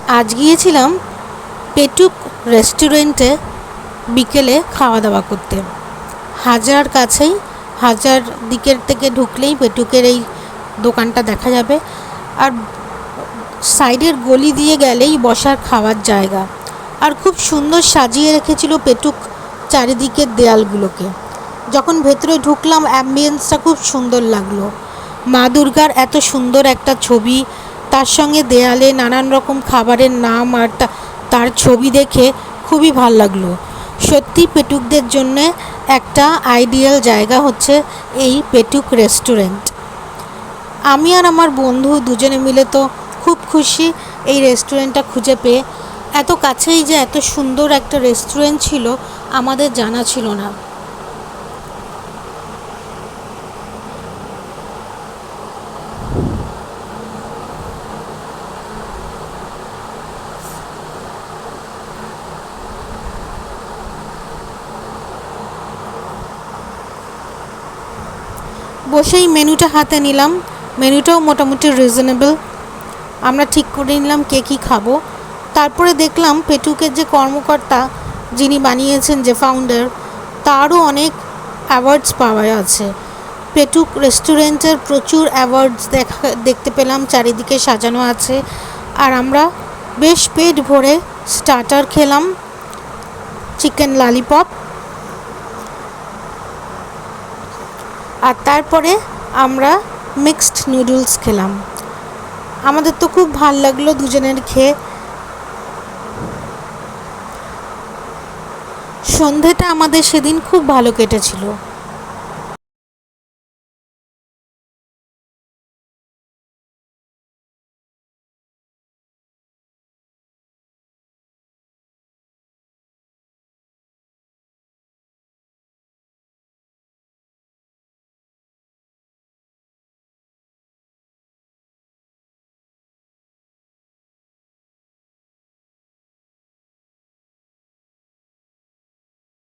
আজ গিয়েছিলাম পেটুক রেস্টুরেন্টে বিকেলে খাওয়া দাওয়া করতে। হাজার কাছেই, হাজার দিকের থেকে ঢুকলেই পেটুকের এই দোকানটা দেখা যাবে। আর সাইডের গলি দিয়ে গেলেই বসার খাওয়ার জায়গা। আর খুব সুন্দর সাজিয়ে রেখেছিল পেটুক চারিদিকের দেয়ালগুলোকে। যখন ভেতরে ঢুকলাম অ্যাম্বিয়েন্সটা খুব সুন্দর লাগলো। মা দুর্গার এত সুন্দর একটা ছবি, তার সঙ্গে দেয়ালে নানান রকম খাবারের নাম আর তার ছবি দেখে খুবই ভাল লাগলো। সত্যি পেটুকদের জন্যে একটা আইডিয়াল জায়গা হচ্ছে এই পেটুক রেস্টুরেন্ট। আমি আর আমার বন্ধু দুজনে মিলে তো খুব খুশি এই রেস্টুরেন্টটা খুঁজে পেয়ে। এত কাছেই যে এত সুন্দর একটা রেস্টুরেন্ট ছিল আমাদের জানা ছিল না। বসেই মেনুটা হাতে নিলাম। মেনুটাও মোটামুটি রিজনেবল। আমরা ঠিক করে নিলাম কে কী খাবো। তারপরে দেখলাম পেটুকের যে কর্মকর্তা, যিনি বানিয়েছেন, যে ফাউন্ডার, তারও অনেক অ্যাওয়ার্ডস পাওয়া আছে। পেটুক রেস্টুরেন্টের প্রচুর অ্যাওয়ার্ডস দেখতে পেলাম, চারিদিকে সাজানো আছে। আর আমরা বেশ পেট ভরে স্টার্টার খেলাম, চিকেন ললিপপ। আর তারপরে আমরা মিক্সড নুডলস খেলাম। আমাদের তো খুব ভাল লাগলো দুজনের খেয়ে। সন্ধেটা আমাদের সেদিন খুব ভালো কেটেছিল।